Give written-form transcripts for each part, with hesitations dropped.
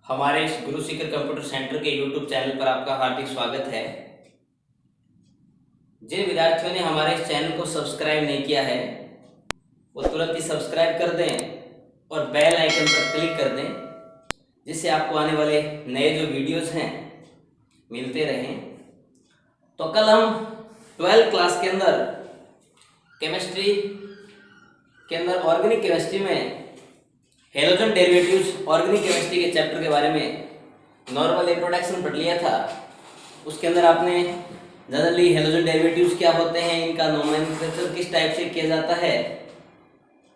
हमारे इस Guru Shikhar computer centre के यूट्यूब चैनल पर आपका हार्दिक स्वागत है। जिन विद्यार्थियों ने हमारे इस चैनल को सब्सक्राइब नहीं किया है वो तुरंत ही सब्सक्राइब कर दें और बेल आइकन पर क्लिक कर दें, जिससे आपको आने वाले नए जो वीडियोस हैं मिलते रहें। तो कल हम 12th क्लास के अंदर केमिस्ट्री के अंदर ऑर्गेनिक केमिस्ट्री में हेलोजन डेरिवेटिव्स ऑर्गेनिक केमिस्ट्री के चैप्टर के बारे में नॉर्मल इंट्रोडक्शन पढ़ लिया था। उसके अंदर आपने जनरली हेलोजन डेरिवेटिव्स क्या होते हैं, इनका नोमेनक्लेचर किस टाइप से किया जाता है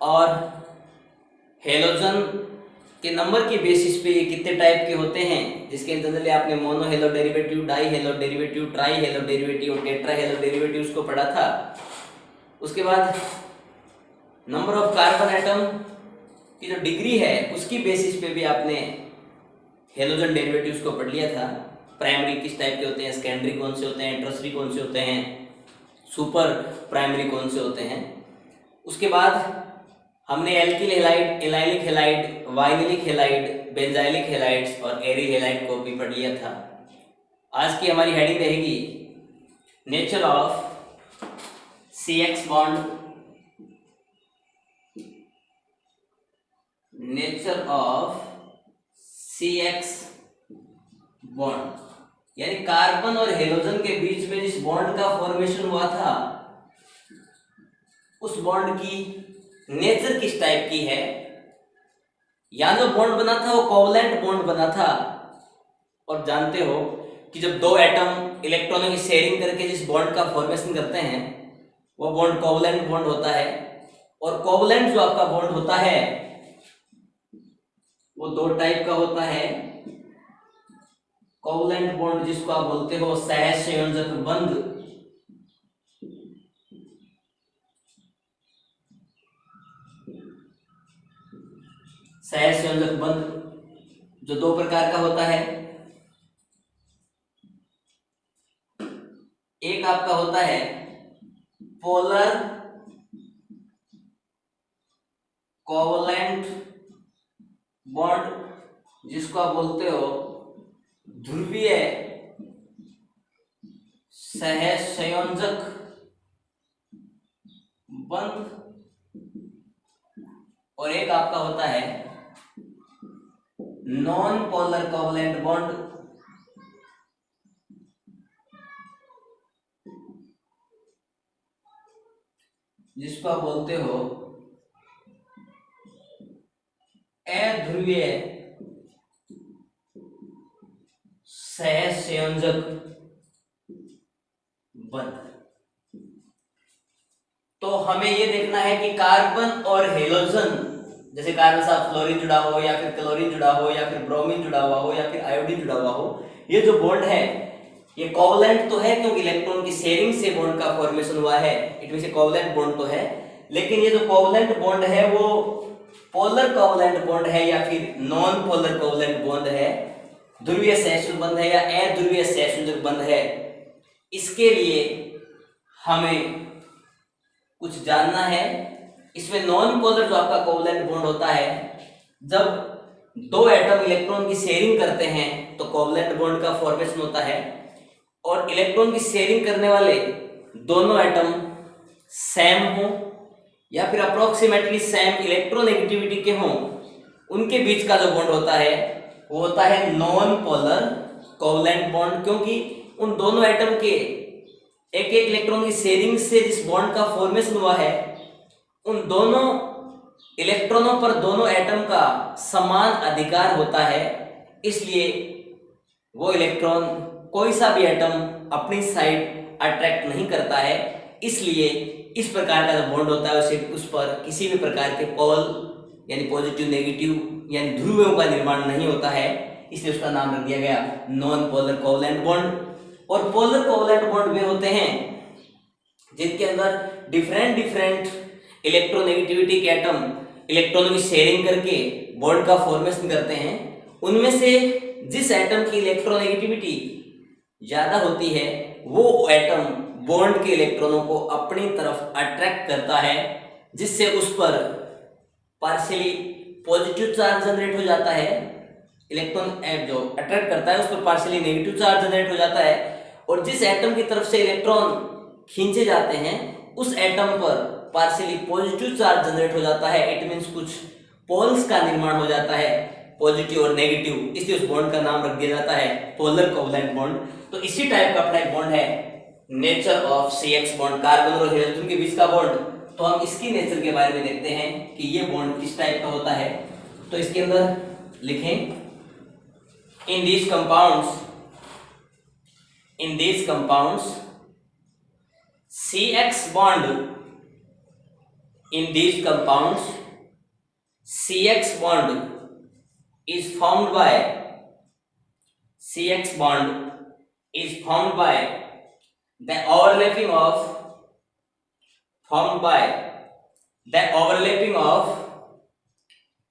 और हेलोजन के नंबर की बेसिस पे ये कितने टाइप के होते हैं, जिसके जनरली आपने mono hello derivative, die hello derivative, try hello derivative और टेट्रा हेलो डेरिवेटिव्स को पढ़ा था। उसके बाद नंबर ऑफ कार्बन एटम की जो डिग्री है उसकी बेसिस पे भी आपने हेलोजन डेरिवेटिव्स को पढ़ लिया था। प्राइमरी किस टाइप के होते हैं, सेकेंडरी कौन से होते हैं, टर्सरी कौन से होते हैं, सुपर प्राइमरी कौन से होते हैं। उसके बाद हमने alkyl halide, allylic halide, vinylic halide, benzylic halides और एरिल हैलाइड को भी पढ़ लिया था। आज की हमारी हेडिंग रहेगी nature of CX bond, nature of CX bond, यानी कार्बन और हेलोजन के बीच में जिस बॉन्ड का फॉर्मेशन हुआ था उस बॉन्ड की नेचर किस टाइप की है। यहां जो बॉन्ड बना था वो कोवलेंट बॉन्ड बना था, और जानते हो कि जब दो एटम इलेक्ट्रॉनों की शेयरिंग करके जिस बॉन्ड का फॉर्मेशन करते हैं वो बॉन्ड कोवलेंट बॉन्ड होता है। और कोवलेंट जो आपका बॉन्ड होता है वो दो टाइप का होता है। कोवलेंट बॉन्ड जिसको आप बोलते हो सहसंयोजक बंध, सहसंयोजक बंध जो दो प्रकार का होता है। एक आपका होता है पोलर कोवलेंट बॉन्ड, जिसको आप बोलते हो ध्रुवीय सहसंयोजक बंध। और एक आपका होता है नॉन पोलर कोवलेंट बॉन्ड, जिसको आप बोलते हो अध्रुवीय सहसंयोजक बंध। तो हमें यह देखना है कि कार्बन और हेलोजन, जैसे कार्बन से फ्लोरीन जुड़ा हो या फिर क्लोरीन जुड़ा हो या फिर ब्रोमीन जुड़ा हुआ हो या फिर आयोडीन जुड़ा हुआ हो, ये जो बॉन्ड है ये कोवलेंट तो है क्योंकि इलेक्ट्रॉन की शेयरिंग से बॉन्ड का फॉर्मेशन हुआ है, इट मींस कोवलेंट बॉन्ड तो है। लेकिन ये जो कोवलेंट बॉन्ड है वो पोलर कोवलेंट बॉन्ड है या फिर नॉन पोलर कोवलेंट बॉन्ड है, ध्रुवीय सहसंयोजक बंध है या अध्रुवीय सहसंयोजक बंध है। इसके लिए हमें कुछ जानना है। इसमें नॉन पोलर जो आपका कोवलेंट बॉन्ड होता है, जब दो एटम इलेक्ट्रॉन की शेयरिंग करते हैं तो कोवलेंट बॉन्ड का फॉर्मेशन होता है। और इलेक्ट्रॉन की शेयरिंग करने वाले दोनों एटम सेम हो या फिर अप्रोक्सीमेटली सेम इलेक्ट्रोनेगेटिविटी के हों, उनके बीच का जो बॉन्ड होता है वो होता है नॉन पोलर कोवलेंट बॉन्ड, क्योंकि उन दोनों एटम के एक एक इलेक्ट्रॉन की शेयरिंग से जिस बॉन्ड का फॉर्मेशन हुआ है उन दोनों इलेक्ट्रॉनों पर दोनों एटम का समान अधिकार होता है। इसलिए वो इलेक्ट्रॉन कोई सा भी एटम अपनी साइड अट्रैक्ट नहीं करता है। इसलिए इस प्रकार का जो बॉन्ड होता है उसे उस पर किसी भी प्रकार के पोल यानी पॉजिटिव नेगेटिव यानी ध्रुवों का निर्माण नहीं होता है, इसलिए उसका नाम रख दिया गया नॉन पोलर कोवलेंट बॉन्ड। और पोलर कोवलेंट बॉन्ड वे होते हैं जिनके अंदर डिफरेंट इलेक्ट्रोनेगेटिविटी के एटम इलेक्ट्रॉनों की शेयरिंग करके बॉन्ड का फॉर्मेशन करते हैं। उनमें से जिस एटम की इलेक्ट्रोनेगेटिविटी ज्यादा होती है वो एटम बॉन्ड के इलेक्ट्रॉनों को अपनी तरफ अट्रैक्ट करता है, जिससे उस पर पार्शियली पॉजिटिव चार्ज जनरेट हो जाता है इलेक्ट्रॉन जो अट्रैक्ट करता है उस पर पार्शियली नेगेटिव चार्ज जनरेट हो जाता है, और जिस एटम की तरफ से इलेक्ट्रॉन खींचे जाते हैं उस एटम पर पार्शियली पॉजिटिव चार्ज जनरेट हो जाता है। इट मींस कुछ पोल्स का निर्माण हो जाता है, पॉजिटिव और नेगेटिव, इसलिए उस बॉन्ड का नाम रख दिया जाता है पोलर कोवलेंट बॉन्ड। तो इसी टाइप का अपना एक बॉन्ड है nature of CX bond, carbon और हाइड्रोजन के बीच का बॉन्ड। तो हम इसकी नेचर के बारे में देखते हैं कि ये बॉन्ड किस टाइप का होता है। तो इसके अंदर लिखें in these compounds CX bond, in these compounds CX bond is formed by the overlapping of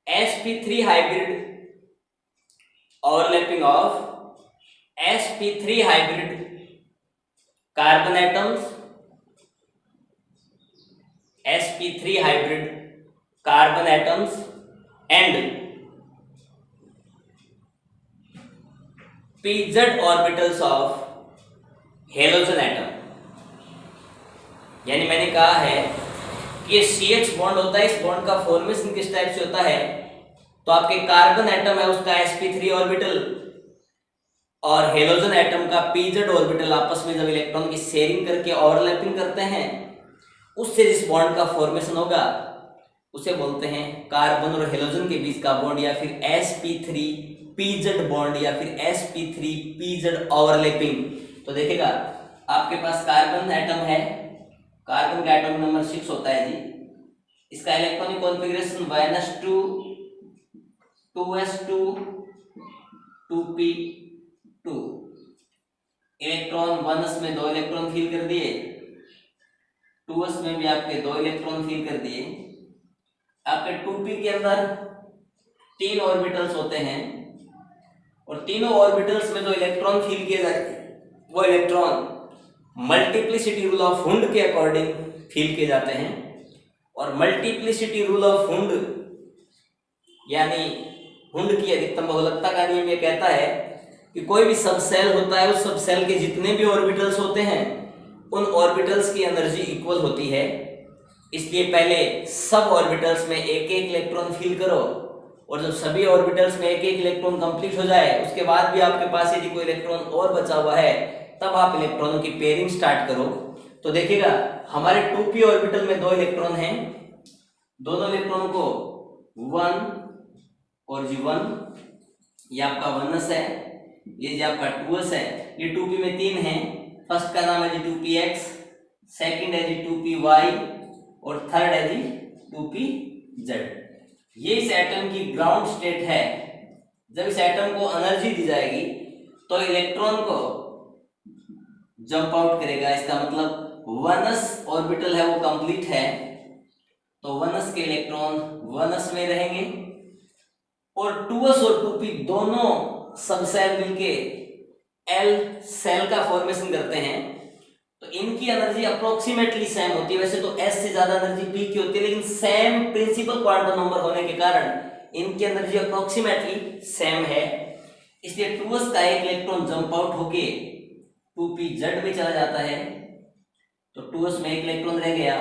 sp3 hybrid carbon atoms, sp3 hybrid carbon atoms and pz orbitals of halogen atom। यानी मैंने कहा है कि ये CH बॉन्ड होता है, इस bond का फॉर्मेशन किस टाइप से होता है, तो आपके कार्बन एटम है उसका sp3 ऑर्बिटल और हेलोजन एटम का pz ऑर्बिटल आपस में जब इलेक्ट्रॉन की शेयरिंग करके ओवरलैपिंग करते हैं उससे जिस बॉन्ड का फॉर्मेशन होगा उसे बोलते हैं कार्बन और हेलोजन के बीच का बॉन्ड, या फिर sp3 pz बॉन्ड, या फिर sp3 pz ओवरलैपिंग। तो देखिएगा आपके पास कार्बन एटम है, कार्बन का एटम नंबर 6 होता है जी, इसका electronic configuration -2 2s2 2p2। Electron 1s में 2 इलेक्ट्रॉन फिल कर दिए, 2s में भी आपके 2 इलेक्ट्रॉन फिल कर दिए। आपके 2p के अंदर 3 ऑर्बिटल्स होते हैं और तीनों ऑर्बिटल्स में जो इलेक्ट्रॉन फिल किए जाते हैं वो electron multiplicity rule of Hund के अकॉर्डिंग फिल किए जाते हैं। और मल्टीप्लिसिटी रूल ऑफ हुंड यानी हुंड की अधिकतम बहुलकता का नियम ये कहता है कि कोई भी सब सेल होता है उस सब सेल के जितने भी ऑर्बिटल्स होते हैं उन ऑर्बिटल्स की एनर्जी इक्वल होती है। इसलिए पहले सब ऑर्बिटल्स में एक एक इलेक्ट्रॉन फिल करो और जब सभी ऑर्बिटल्स में एक एक इलेक्ट्रॉन कंप्लीट हो जाए उसके बाद भी आपके पास यदि कोई इलेक्ट्रॉन और बचा हुआ है तब आप इलेक्ट्रॉनों की पेयरिंग स्टार्ट करो। तो देखिएगा हमारे 2p ऑर्बिटल में 2 इलेक्ट्रॉन हैं, दोनों इलेक्ट्रॉनों को 1 और G1, ये आपका 1s है, ये जो आपका 2s है, ये 2p में 3 हैं। फर्स्ट का नाम है जी 2px, सेकंड है जी 2py और थर्ड है जी 2pz। ये इस एटम की ग्राउंड स्टेट है। जब इस एटम को एनर्जी दी जाएगी तो इलेक्ट्रॉन को जंप आउट करेगा, इसका मतलब 1s ऑर्बिटल है वो कंप्लीट है तो 1s के इलेक्ट्रॉन 1s में रहेंगे और 2s और 2p दोनों सब सेल मिलके L सेल का फॉर्मेशन करते हैं। तो इनकी एनर्जी अप्रोक्सीमेटली सेम होती है, वैसे तो S से ज्यादा एनर्जी P की होती है लेकिन सेम प्रिंसिपल क्वांटम नंबर होने के कारण इनकी एनर्जी अप्रोक्सीमेटली सेम है। इसलिए 2s का एक इलेक्ट्रॉन जंप आउट होके 2pz में चला जाता है तो 2s में एक इलेक्ट्रॉन रह गया,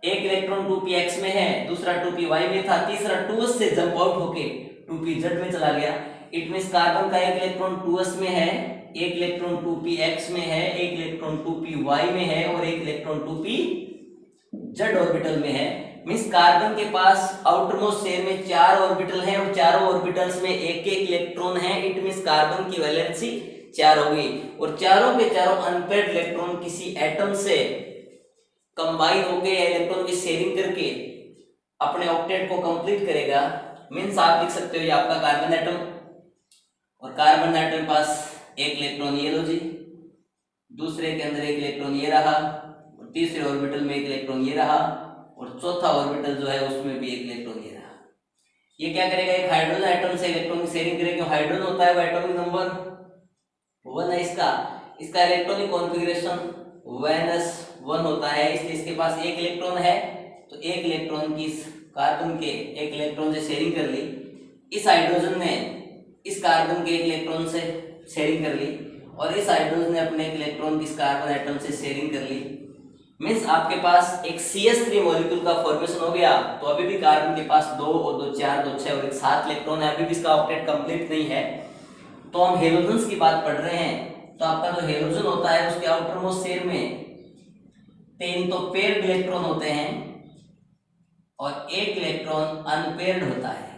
एक इलेक्ट्रॉन 2px में है, दूसरा 2py में था, तीसरा 2s से जंप आउट होके 2pz में चला गया। इट मींस कार्बन का एक इलेक्ट्रॉन 2s में है, एक इलेक्ट्रॉन 2px में है, एक इलेक्ट्रॉन 2py में है और एक इलेक्ट्रॉन 2pz ऑर्बिटल में है। मींस कार्बन के पास आउटर मोस्ट शेल में 4 ऑर्बिटल हैं और चारों ऑर्बिटल्स में एक एक इलेक्ट्रॉन है। इट मींस कार्बन की वैलेंसी 4 होगी और चारों के चारों अनपेयर्ड इलेक्ट्रॉन किसी एटम से कंबाइन होके इलेक्ट्रॉन की शेयरिंग करके अपने ऑक्टेट को कंप्लीट करेगा। मींस आप लिख सकते हो ये आपका कार्बन एटम और कार्बन एटम के पास एक इलेक्ट्रॉन ये लो जी, दूसरे के अंदर एक इलेक्ट्रॉन ये रहा और तीसरे ऑर्बिटल में एक इलेक्ट्रॉन ये रहा और चौथा ऑर्बिटल जो है उसमें भी एक इलेक्ट्रॉन ये रहा। ये क्या करेगा, एक हाइड्रोजन एटम से इलेक्ट्रॉन की शेयरिंग करेगा। हाइड्रोजन होता है वो एटॉमिक नंबर 1 है, इसका इलेक्ट्रॉनिक कॉन्फ़िगरेशन 1s1 होता है, इसलिए इसके पास एक इलेक्ट्रॉन है तो एक इलेक्ट्रॉन की कार्बन के एक इलेक्ट्रॉन से शेयरिंग कर ली। इस हाइड्रोजन ने इस कार्बन के एक इलेक्ट्रॉन से शेयरिंग कर ली और इस हाइड्रोजन ने अपने एक इलेक्ट्रॉन इस कार्बन एटम से शेयरिंग कर ली, मीन्स आपके पास एक CH3 मॉलिक्यूल का फॉर्मेशन हो गया। तो अभी भी कार्बन के पास 2 और 2 4 2 6 और एक 7 इलेक्ट्रॉन है, अभी भी इसका ऑक्टेट कंप्लीट नहीं है। तो हम हेलोजन्स की बात पढ़ रहे हैं, तो आपका जो हेलोजन होता है उसके आउटर मोस्ट शेल में 3 तो पेयर्ड इलेक्ट्रॉन होते हैं और एक इलेक्ट्रॉन अनपेयर्ड होता है।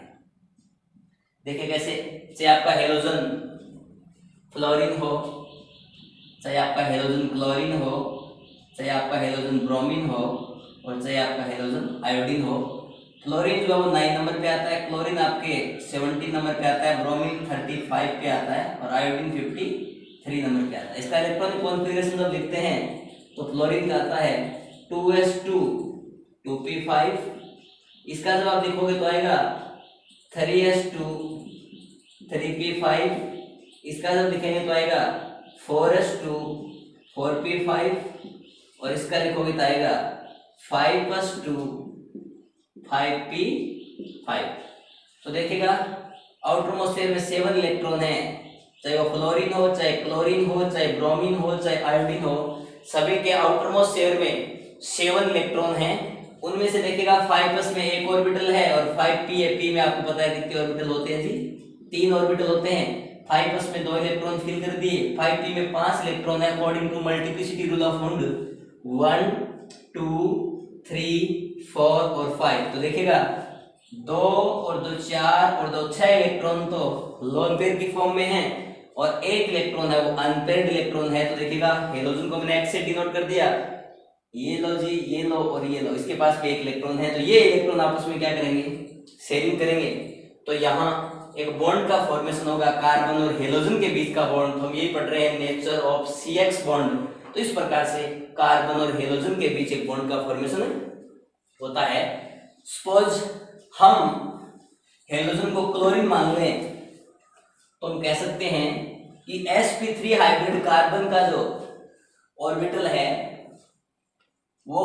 देखिए कैसे, चाहे आपका हेलोजन फ्लोरीन हो, चाहे आपका हेलोजन क्लोरीन हो, चाहे आपका हेलोजन ब्रोमीन हो और चाहे आपका हेलोजन आयोडीन हो। फ्लोरीन जो है वो 9 नंबर पे आता है, क्लोरीन आपके 17 नंबर पे आता है, ब्रोमीन 35 पे आता है और आयोडीन 53 नंबर पे आता है। इसका इलेक्ट्रॉनिक कॉन्फ़िगरेशन जब लिखते हैं तो फ्लोरीन का आता है 2s2 2p5, इसका जब आप लिखोगे तो आएगा 3s2 3p5, इसका जब लिखेंगे तो आएगा 4s2 4p5 और इसका लिखोगे तो आएगा 5s2 5p5। तो देखिएगा आउटर मोस्ट शेल में 7 इलेक्ट्रॉन है, चाहे वो फ्लोरीन हो, चाहे क्लोरीन हो, चाहे ब्रोमीन हो, चाहे आयोडीन हो, सभी के आउटर मोस्ट शेल में 7 इलेक्ट्रॉन हैं। उनमें से देखिएगा 5s में एक ऑर्बिटल है और 5p है, p में आपको पता है कितने ऑर्बिटल होते हैं जी, 3 ऑर्बिटल होते हैं। 5s में 2 इलेक्ट्रॉन फिल कर दिए, 5p में 5 इलेक्ट्रॉन है according to multiplicity rule of Hund 1 2 3 4 और 5। तो देखिएगा 2 और 2 4 और 2 6 इलेक्ट्रॉन तो लोन पेयर की फॉर्म में है और एक इलेक्ट्रॉन है वो अनपेयर्ड इलेक्ट्रॉन है। तो देखिएगा हेलोजन को मैंने x से डिनोट कर दिया, ये लो जी, ये लो और ये लो, इसके पास भी एक इलेक्ट्रॉन है, तो ये इलेक्ट्रॉन आपस में क्या करेंगे, शेयरिंग करेंगे। तो यहाँ एक बॉन्ड का फॉर्मेशन होगा कार्बन और हेलोजन के बीच का बॉन्ड। तो हम यही पढ़ रहे हैं नेचर ऑफ CX बॉन्ड। तो इस प्रकार से कार्बन और हेलोजन के बीच एक बॉन्ड का फॉर्मेशन होता है। सपोज हम हेलोजन को क्लोरीन मान लें तो हम कह सकते हैं कि sp3 हाइब्रिड कार्बन का जो ऑर्बिटल है वो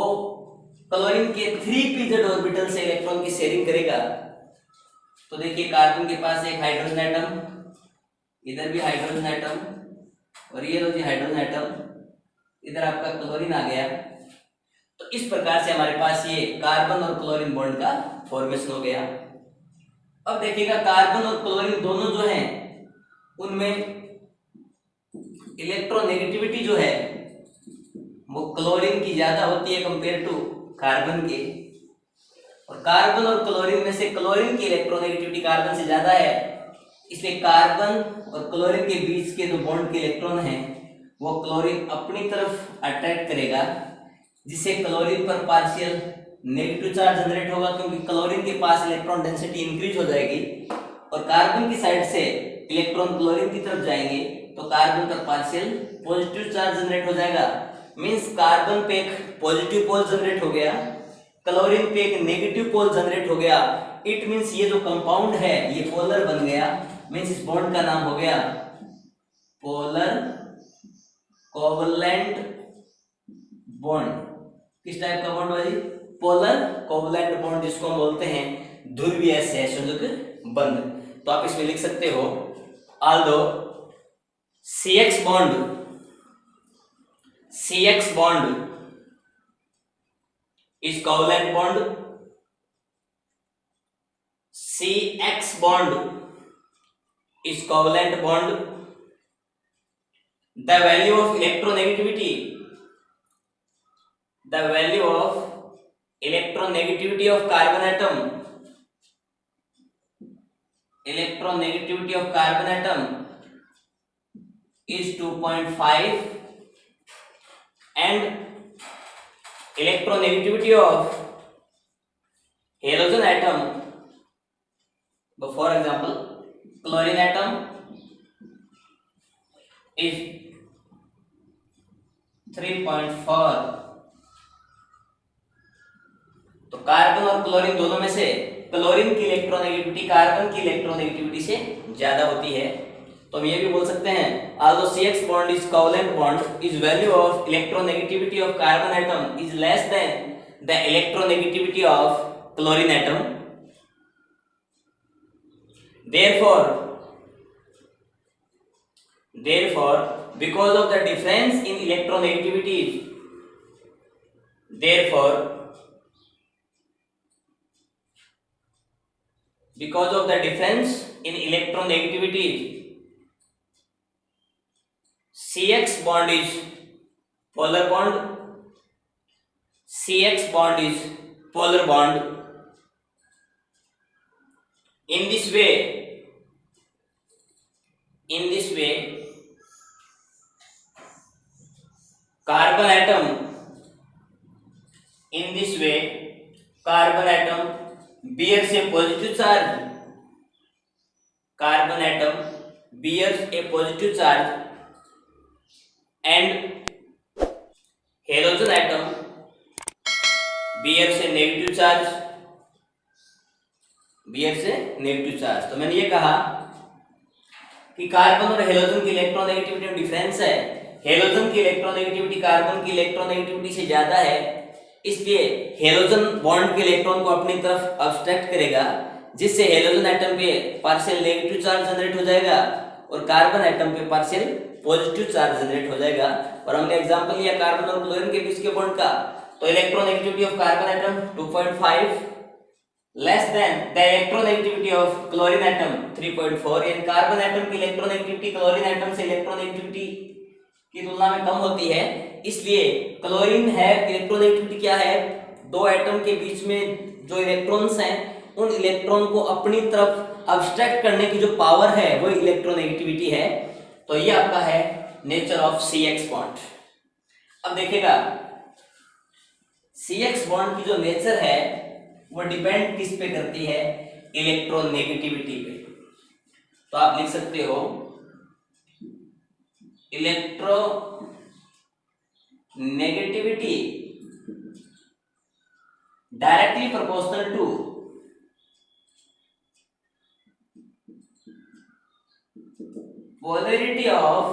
क्लोरीन के 3pz ऑर्बिटल से इलेक्ट्रॉन की शेयरिंग करेगा। तो देखिए कार्बन के पास एक हाइड्रोजन एटम, इधर भी हाइड्रोजन एटम और ये लो जी हाइड्रोजन एटम, इधर आपका क्लोरीन आ गया। तो इस प्रकार से हमारे पास ये कार्बन और क्लोरीन बॉन्ड का फॉर्मेशन हो गया। अब देखिएगा कार्बन और क्लोरीन दोनों जो हैं उनमें इलेक्ट्रोनेगेटिविटी जो है वो क्लोरीन की ज्यादा होती है कंपेयर टू कार्बन के, और कार्बन और क्लोरीन में से क्लोरीन की इलेक्ट्रोनेगेटिविटी कार्बन से ज्यादा है, इसलिए कार्बन और क्लोरीन के बीच के जो बॉन्ड के इलेक्ट्रॉन हैं वो क्लोरीन अपनी तरफ अट्रैक्ट करेगा, जिससे क्लोरीन पर पार्शियल नेगेटिव चार्ज जनरेट होगा क्योंकि क्लोरीन के पास इलेक्ट्रॉन डेंसिटी इंक्रीज हो जाएगी, और कार्बन की साइड से इलेक्ट्रॉन क्लोरीन की तरफ जाएंगे तो कार्बन पर पार्शियल पॉजिटिव चार्ज जनरेट हो जाएगा। मींस कार्बन पे एक पॉजिटिव पोल जनरेट हो गया, क्लोरीन पे एक नेगेटिव पोल जनरेट हो गया। इट मींस ये जो कंपाउंड है ये पोलर बन गया। मींस इस बॉन्ड का नाम हो गया पोलर कोवलेंट बॉन्ड। किस टाइप का बॉन्ड भाई? पोलर कोवलेंट बॉन्ड, जिसको हम बोलते हैं ध्रुवीय सहसंयोजक बंध। तो आप इसमें लिख सकते हो although CX bond is covalent bond, CX bond is covalent bond, the value of electronegativity of carbon atom is 2.5 and electronegativity of halogen atom, for example chlorine atom, is 3.4। तो कार्बन और क्लोरीन दोनों में से chlorine की electronegativity carbon की electronegativity से ज्यादा होती है। तो हम ये भी बोल सकते हैं although CX bond is covalent bond, its value of electronegativity of carbon atom is less than the electronegativity of chlorine atom. Therefore therefore because of the difference in electronegativities, therefore because of the difference in electronegativities, CX bond is polar bond, CX bond is polar bond. In this way carbon atom, in this way carbon atom bears a positive charge, carbon atom bears a positive charge and halogen atom bears a negative charge, तो मैंने ये कहा कि carbon और halogen की electronegativity में difference है। Halogen की इलेक्ट्रोनेगेटिविटी कार्बन की इलेक्ट्रोनेगेटिविटी से ज्यादा है, इसलिए हेलोजन बॉन्ड के इलेक्ट्रॉन को अपनी तरफ अब्स्ट्रैक्ट करेगा, जिससे हेलोजन एटम पे पार्शियल नेगेटिव चार्ज जनरेट हो जाएगा और कार्बन एटम पे पार्शियल पॉजिटिव चार्ज जनरेट हो जाएगा। और हमने एग्जांपल लिया कार्बन और क्लोरीन के बीच के बॉन्ड का, तो electronegativity of carbon atom 2.5 less than the electronegativity of chlorine atom 3.4। यानी कार्बन एटम की इलेक्ट्रोनेगेटिविटी क्लोरीन एटम से इलेक्ट्रोनेगेटिविटी की तुलना में कम होती है, इसलिए क्लोरीन है इलेक्ट्रोनेगेटिविटी क्या है, दो एटम के बीच में जो इलेक्ट्रॉन्स हैं उन इलेक्ट्रॉन को अपनी तरफ अब्स्ट्रैक्ट करने की जो पावर है वो इलेक्ट्रोनेगेटिविटी है। तो ये आपका है नेचर ऑफ CX बॉन्ड। अब देखिएगा CX बॉन्ड की जो नेचर है वो डिपेंड किस पे करती है, इलेक्ट्रोनेगेटिविटी पे। तो आप लिख सकते हो electronegativity directly proportional to polarity of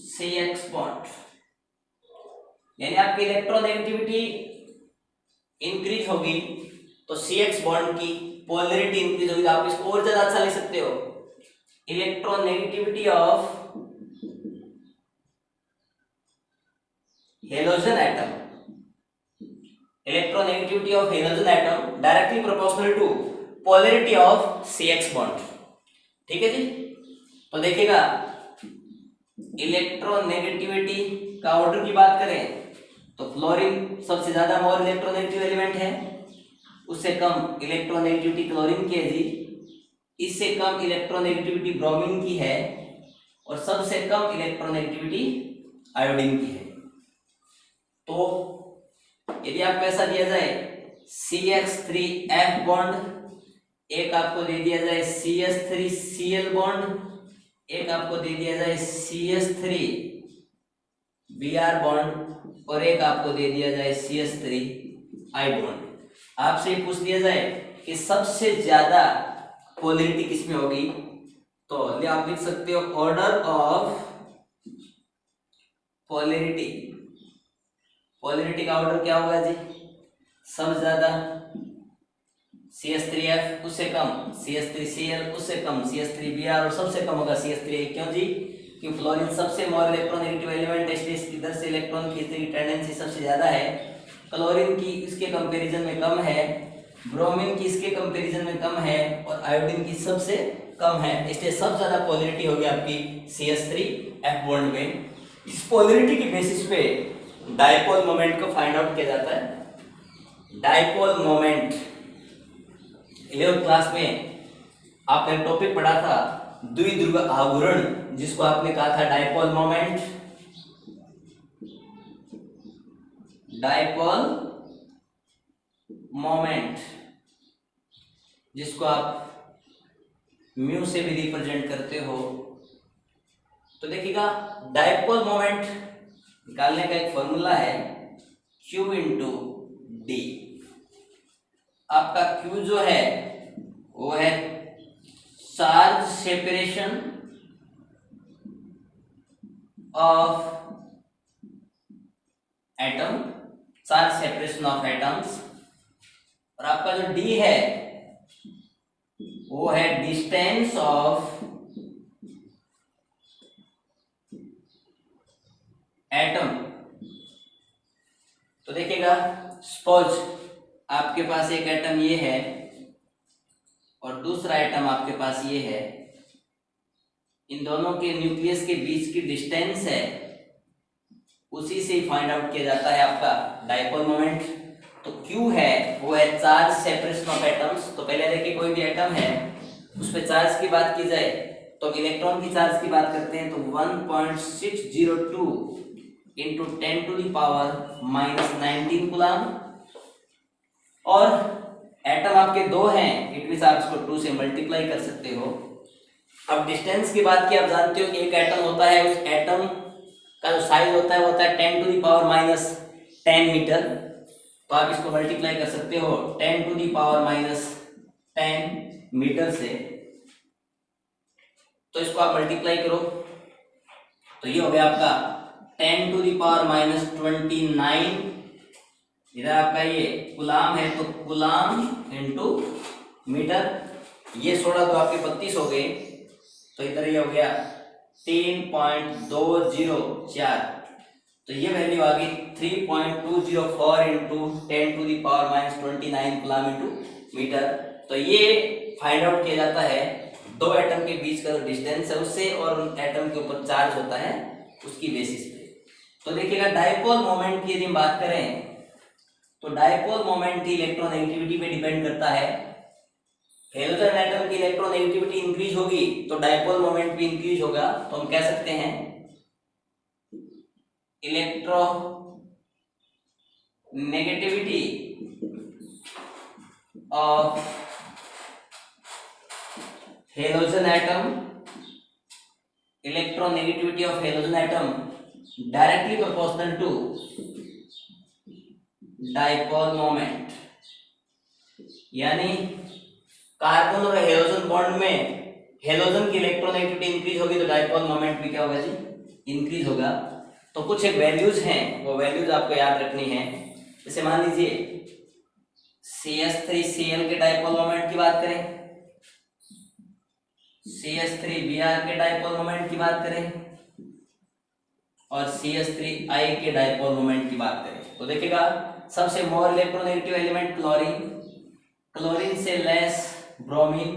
CX bond। यानी आपकी इलेक्ट्रोनेगेटिविटी इंक्रीज होगी तो CX बॉन्ड की पोलैरिटी इंक्रीज होगी। आप इसको और ज्यादा अच्छा लिख सकते हो, electronegativity of halogen atom, electronegativity of halogen atom directly proportional to polarity of CX bond. ठीक है जी। तो देखिएगा इलेक्ट्रोनेगेटिविटी का ऑर्डर की बात करें तो फ्लोरीन सबसे ज्यादा मोर इलेक्ट्रोनेगेटिव एलिमेंट है, उससे कम इलेक्ट्रोनेगेटिविटी क्लोरीन की है जी, इससे कम इलेक्ट्रोनेगेटिविटी ब्रोमीन की है और सबसे कम इलेक्ट्रोनेगेटिविटी आयोडीन की है। तो यदि आपको ऐसा दिया जाए CH3F बॉन्ड, एक आपको दे दिया जाए CH3Cl बॉन्ड, एक आपको दे दिया जाए CH3Br बॉन्ड और एक आपको दे दिया जाए CH3I बॉन्ड। आपसे ये पूछ दिया जाए कि सबसे ज्यादा पोलैरिटी किसमें होगी, तो आप लिख सकते हो ऑर्डर ऑफ पोलैरिटी। पोलैरिटी का ऑर्डर क्या होगा जी, सबसे ज्यादा CH3F, उससे कम CH3Cl, उससे कम CH3Br और सबसे कम होगा CH3A। क्यों जी, क्योंकि फ्लोरीन सबसे मोर इलेक्ट्रोनेगेटिव एलिमेंट है, इसलिए इसकी इधर से इलेक्ट्रॉन खींचने की टेंडेंसी सबसे ज्यादा है। क्लोरीन की इसके कंपैरिजन में कम है, ब्रोमीन की इसके कंपैरिजन में कम है और आयोडीन की सबसे कम है, इसलिए सबसे ज्यादा पोलैरिटी होगी आपकी CH3F बॉन्ड में। इस पोलैरिटी के बेसिस पे डायपोल मोमेंट को फाइंड आउट किया जाता है। डायपोल मोमेंट 11th क्लास में आपने टॉपिक पढ़ा था द्विध्रुव आघूर्ण, जिसको आपने कहा था डायपोल मोमेंट। डायपोल मोमेंट जिसको आप म्यू से भी रिप्रेजेंट करते हो। तो देखिएगा डायपोल मोमेंट निकालने का एक फॉर्मूला है Q इंटू डी। आपका Q जो है वो है charge separation of atom, charge separation of atoms, और आपका जो D है वो है डिस्टेंस ऑफ तो देखिएगा, सपोज आपके पास एक एटम ये है और दूसरा एटम आपके पास ये है, इन दोनों के न्यूक्लियस के बीच की डिस्टेंस है, उसी से ही फाइंड आउट किया जाता है आपका डाइपोल मोमेंट। तो Q है वो है चार्ज सेपरेशन ऑफ एटम्स। तो पहले देखिए, कोई भी एटम है उस पर चार्ज की बात की जाए तो इलेक्ट्रॉन की चार्ज की बात करते हैं तो 1.602 इंटू 10⁻⁻19 कूलम। और एटम आपके दो हैं, इट मींस आप इसको 2 से मल्टीप्लाई कर सकते हो। अब डिस्टेंस की बात की, आप जानते हो कि एक एटम होता है, उस एटम का जो साइज होता है वो होता है 10⁻10 मीटर। तो आप इसको मल्टीप्लाई कर सकते हो 10⁻10 मीटर से। तो इसको आप मल्टीप्लाई करो तो ये हो गया आपका 10⁻29। इधर आपका ये कूलम है तो कूलम इंटू मीटर, ये 16 तो आपके 32 हो गए। तो इधर ये हो गया 3.204। तो ये वैल्यू आ गई 3.204 इंटू 10⁻29 कूलम इंटू मीटर। तो ये फाइंड आउट किया जाता है दो एटम के बीच का जो डिस्टेंस है उससे, और उन एटम के ऊपर चार्ज होता है उसकी बेसिस पे। तो देखिएगा, डाइपोल मोमेंट की यदि हम बात करें तो डाइपोल मोमेंट की इलेक्ट्रोनेगेटिविटी पे डिपेंड करता है। हेलोजन एटम की इलेक्ट्रोनेगेटिविटी इंक्रीज होगी तो डाइपोल मोमेंट भी इंक्रीज होगा। तो हम कह सकते हैं electronegativity of halogen atom, electronegativity of halogen atom directly proportional to dipole moment. यानी कार्बन और हेलोजन बॉन्ड में हेलोजन की इलेक्ट्रोनेगेटिविटी इंक्रीज होगी तो डाइपोल मोमेंट भी क्या होगा जी, इंक्रीज होगा। तो कुछ एक वैल्यूज हैं, वो वैल्यूज आपको याद रखनी है। जैसे मान लीजिए CH3Cl के डाइपोल मोमेंट की बात करें, CH3Br के डाइपोल मोमेंट की बात करें और CH3I के डाइपोल मोमेंट की बात करें तो देखिएगा, सबसे more electronegative element chlorine, chlorine से लेस ब्रोमीन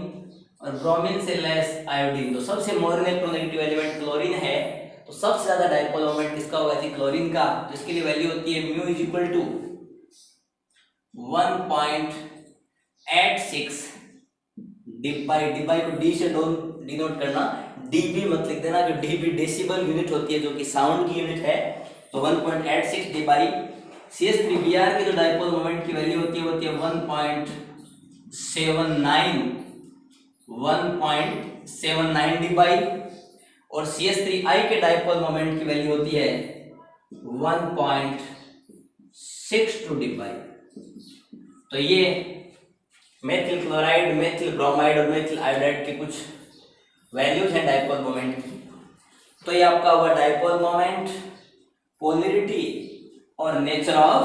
और ब्रोमीन से लेस आयोडीन। तो सबसे मोर इलेक्ट्रोनेगेटिव एलिमेंट क्लोरीन है, तो सबसे ज्यादा डाइपोल मोमेंट किसका होगा जी, क्लोरीन का। तो इसके लिए वैल्यू होती है mu is equal to 1.86 debye को डी से डिनोट करना, डीबी मत लिख देना, जो डीबी डेसिबल यूनिट होती है जो कि साउंड की यूनिट है। तो 1.86 डिबाई CH3Br की जो डाइपोल मोमेंट की वैल्यू होती है 1.79 डिबाई, और CH3I के डाइपोल मोमेंट की वैल्यू होती है 1.62 डिबाई। तो ये मेथिल क्लोराइड, मेथिल ब्रोमाइड और मेथिल आयोडाइड के कुछ वैल्यूज हैं डाइपोल मोमेंट की। तो ये आपका हुआ डाइपोल मोमेंट, पोलैरिटी और नेचर ऑफ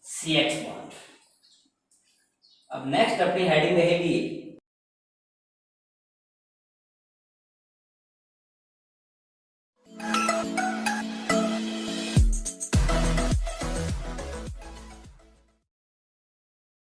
CX बॉन्ड। अब नेक्स्ट अपनी हेडिंग रहेगी